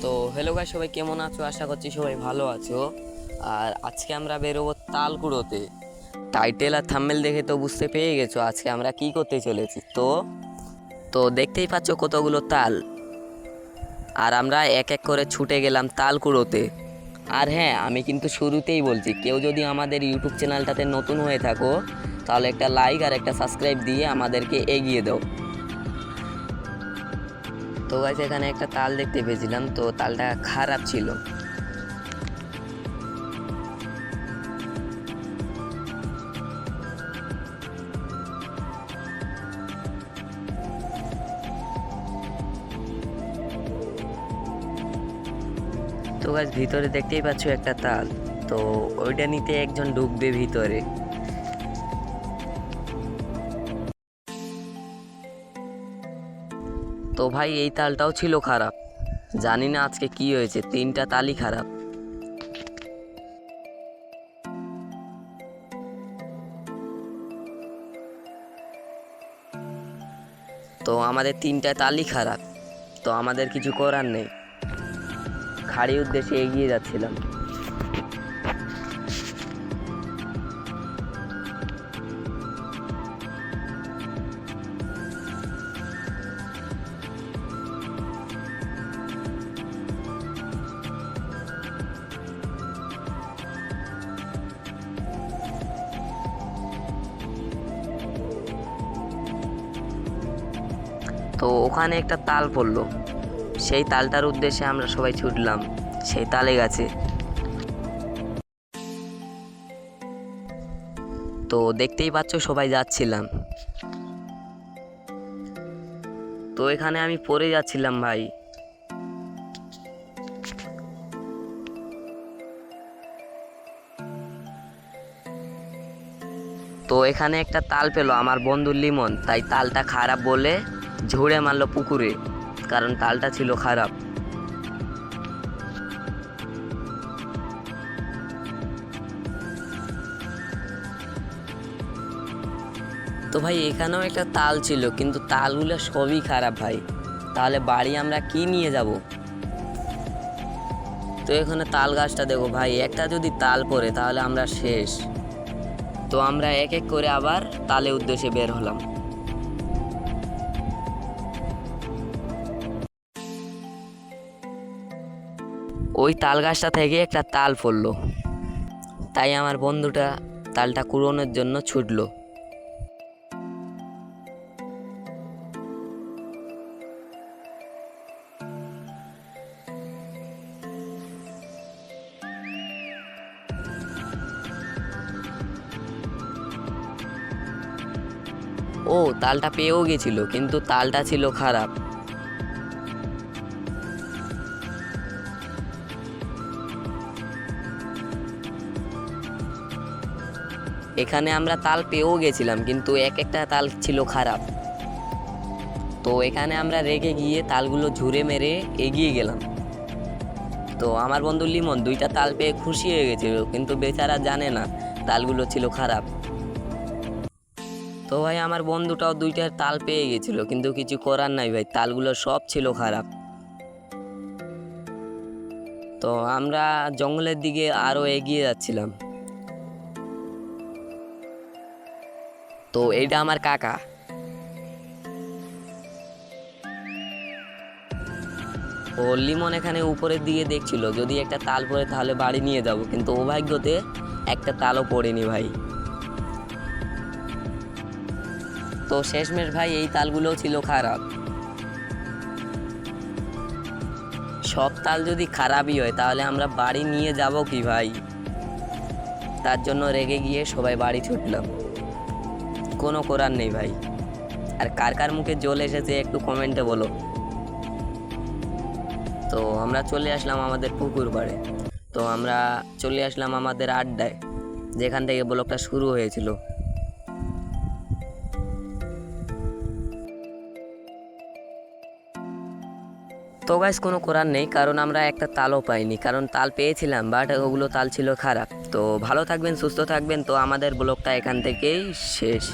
তো hello guys, সবাই কেমন আছো? আশা করছি সবাই ভালো আছো। আর আজকে আমরা বেরোবো তাল কুড়োতে। টাইটেল আর থাম্বনেল দেখে তো বুঝতে পেরে গেছো আজকে আমরা কি করতে চলেছি। তো তো দেখতেই পাচ্ছ কতগুলো তাল, আর আমরা এক এক করে ছুটে গেলাম তাল কুড়োতে। আর হ্যাঁ, আমি কিন্তু শুরুতেই বলছি, কেউ যদি আমাদের ইউটিউব চ্যানেলটাতে নতুন হয়ে থাকো তাহলে একটা লাইক আর একটা সাবস্ক্রাইব দিয়ে আমাদেরকে এগিয়ে দাও। তো গাইস, এখানে একটা তাল দেখতে পেয়েছিলাম, তো তালটা খারাপ ছিল। তো গাছ ভিতরে দেখতেই পাচ্ছ একটা তাল, তো ওইটা নিতে একজন ঢুকবে ভিতরে। তো ভাই, এই তালটাও ছিল খারাপ। জানি না আজকে কি হয়েছে, তিনটা তালই খারাপ। তো আমাদের তিনটা তালই খারাপ, তো আমাদের কিছু করার নেই। খাড়ি উদ্দেশ্যে এগিয়ে যাচ্ছিলাম। তো ওখানে একটা তাল পড়লো, সেই তালটার উদ্দেশ্যে আমরা সবাই ছুটলাম সেই তালে গাছে। তো দেখতেই পাচ্ছ সবাই যাচ্ছিলাম। তো এখানে আমি পড়ে যাচ্ছিলাম ভাই। তো এখানে একটা তাল পেলো আমার বন্ধু লিমন, তাই তালটা খারাপ বলে ঝুড়ে মারলো পুকুরে, কারণ তালটা ছিল খারাপ। তো ভাই, এখানেও একটা তাল ছিল, কিন্তু তালগুলো সবই খারাপ ভাই। তাহলে বাড়ি আমরা কি নিয়ে যাব? তো এখানে তাল গাছটা দেখো ভাই, একটা যদি তাল পড়ে তাহলে আমরা শেষ। তো আমরা এক এক করে আবার তালে উদ্দেশ্যে বের হলাম। ওই তাল গাছটা থেকে একটা তাল পড়লো, তাই আমার বন্ধুটা তালটা কুড়োনোর জন্য ছুটলো। ও তালটা পেয়েও গেছিল, কিন্তু তালটা ছিল খারাপ। এখানে আমরা তাল পেয়েও গেছিলাম, কিন্তু এক একটা তাল ছিল খারাপ। তো এখানে আমরা রেগে গিয়ে তালগুলো ঝুড়ে মেরে এগিয়ে গেলাম। তো আমার বন্ধু লিমন দুইটা তাল পেয়ে খুশি হয়ে গেছিল, কিন্তু বেচারা জানে না তালগুলো ছিল খারাপ। তো ভাই, আমার বন্ধুটাও দুইটা তাল পেয়ে গেছিল, কিন্তু কিছু করার নাই ভাই, তালগুলো সব ছিল খারাপ। তো আমরা জঙ্গলের দিকে আরো এগিয়ে যাচ্ছিলাম। তো এইটা আমার কাকা। ও লিমন এখানে উপরের দিকে দেখছিল যদি একটা তাল পড়ে তাহলে বাড়ি নিয়ে যাব, কিন্তু অভাগ্যতে একটা তালও পড়েনি ভাই। তো শেষমেশ ভাই, এই তালগুলোও ছিল খারাপ। সব তাল যদি খারাপই হয় তাহলে আমরা বাড়ি নিয়ে যাব কি ভাই? তার জন্য রেগে গিয়ে সবাই বাড়ি ছুটলাম। কোনো করার নেই ভাই। আর কার কার মুখে জল এসেছে একটু কমেন্টে বলো। তো আমরা চলে আসলাম আমাদের পুকুর পাড়ে। তো আমরা চলে আসলাম আমাদের আড্ডায়, যেখান থেকে ব্লগটা শুরু হয়েছিল। তো গাইস, কোনো করার নেই, কারণ আমরা একটা তালও পাইনি, কারণ তাল পেয়েছিলাম বাট ওগুলো তাল ছিল খারাপ। তো ভালো থাকবেন, সুস্থ থাকবেন। তো আমাদের ব্লগটা এখান থেকেই শেষ।